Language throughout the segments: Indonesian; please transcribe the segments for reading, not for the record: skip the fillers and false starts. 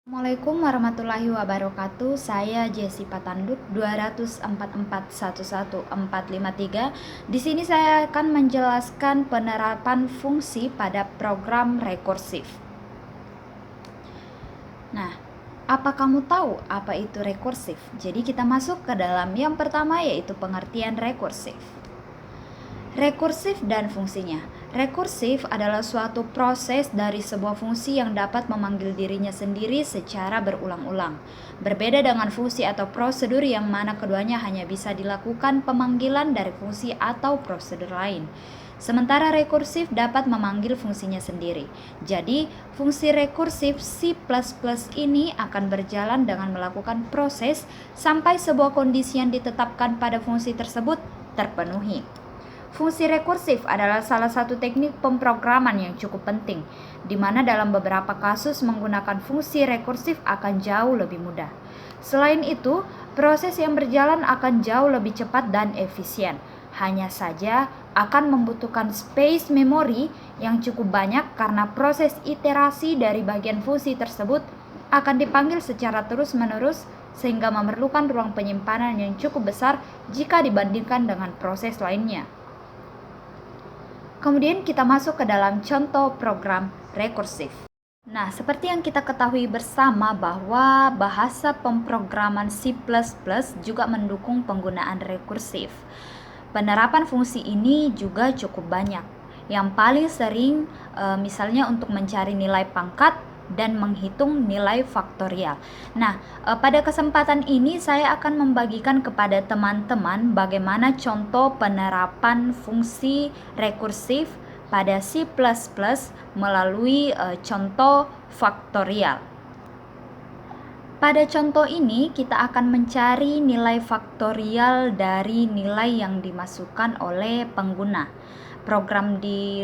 Assalamualaikum warahmatullahi wabarakatuh. Saya Jesse Patanduk 244111453. Di sini saya akan menjelaskan penerapan fungsi pada program rekursif. Nah, apa kamu tahu apa itu rekursif? Jadi kita masuk ke dalam yang pertama, yaitu pengertian rekursif. Rekursif dan fungsinya. Rekursif adalah suatu proses dari sebuah fungsi yang dapat memanggil dirinya sendiri secara berulang-ulang. Berbeda dengan fungsi atau prosedur yang mana keduanya hanya bisa dilakukan pemanggilan dari fungsi atau prosedur lain. Sementara rekursif dapat memanggil fungsinya sendiri. Jadi, fungsi rekursif C++ ini akan berjalan dengan melakukan proses sampai sebuah kondisi yang ditetapkan pada fungsi tersebut terpenuhi. Fungsi rekursif adalah salah satu teknik pemrograman yang cukup penting, di mana dalam beberapa kasus menggunakan fungsi rekursif akan jauh lebih mudah. Selain itu, proses yang berjalan akan jauh lebih cepat dan efisien. Hanya saja akan membutuhkan space memory yang cukup banyak karena proses iterasi dari bagian fungsi tersebut akan dipanggil secara terus-menerus sehingga memerlukan ruang penyimpanan yang cukup besar jika dibandingkan dengan proses lainnya. Kemudian kita masuk ke dalam contoh program rekursif. Nah, seperti yang kita ketahui bersama bahwa bahasa pemrograman C++ juga mendukung penggunaan rekursif. Penerapan fungsi ini juga cukup banyak. Yang paling sering misalnya untuk mencari nilai pangkat dan menghitung nilai faktorial. Nah, pada kesempatan ini saya akan membagikan kepada teman-teman bagaimana contoh penerapan fungsi rekursif pada C++ melalui contoh faktorial. Pada contoh ini kita akan mencari nilai faktorial dari nilai yang dimasukkan oleh pengguna. Program di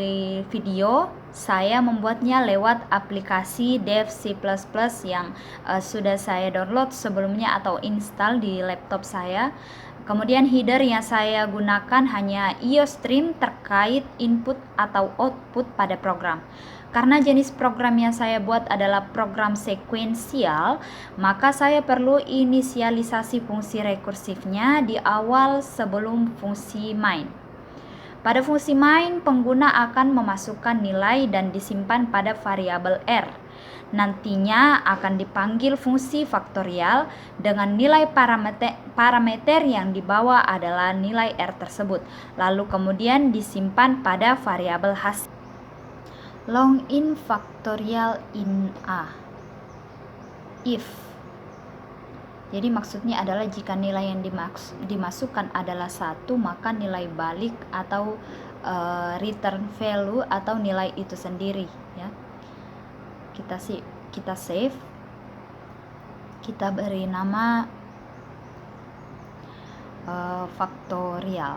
video saya membuatnya lewat aplikasi Dev C++ yang sudah saya download sebelumnya atau install di laptop saya. Kemudian header yang saya gunakan hanya IOStream terkait input atau output pada program. Karena jenis program yang saya buat adalah program sekuensial, maka saya perlu inisialisasi fungsi rekursifnya di awal sebelum fungsi main. Pada fungsi main, pengguna akan memasukkan nilai dan disimpan pada variabel R. Nantinya akan dipanggil fungsi faktorial dengan nilai parameter yang dibawa adalah nilai R tersebut. Lalu kemudian disimpan pada variabel hasil. Long in factorial in A. If. Jadi maksudnya adalah jika nilai yang dimasukkan adalah 1, maka nilai balik atau return value atau nilai itu sendiri ya. Kita save. Kita beri nama faktorial.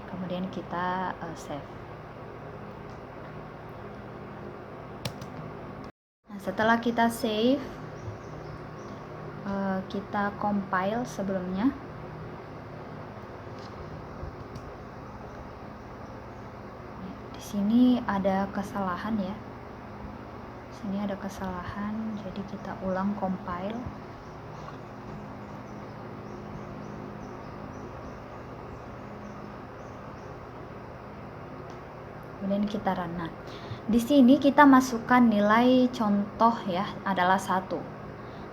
Kemudian kita save. Nah, setelah kita save, kita compile sebelumnya. Di sini ada kesalahan ya. Sini ada kesalahan, jadi kita ulang compile. Kemudian kita run. Nah, di sini kita masukkan nilai contoh ya adalah 1.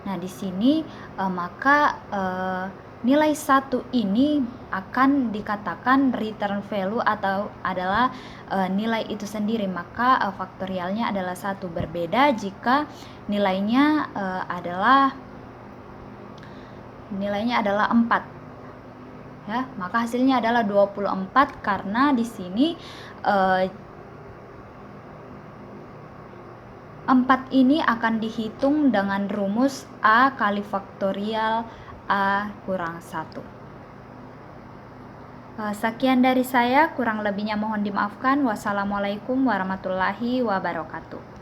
Nah, di sini maka nilai 1 ini akan dikatakan return value atau adalah nilai itu sendiri, maka faktorialnya adalah 1. Berbeda jika nilainya adalah 4. Ya, maka hasilnya adalah 24 karena di sini 4 ini akan dihitung dengan rumus A kali faktorial A kurang 1. Sekian dari saya, kurang lebihnya mohon dimaafkan. Wassalamualaikum warahmatullahi wabarakatuh.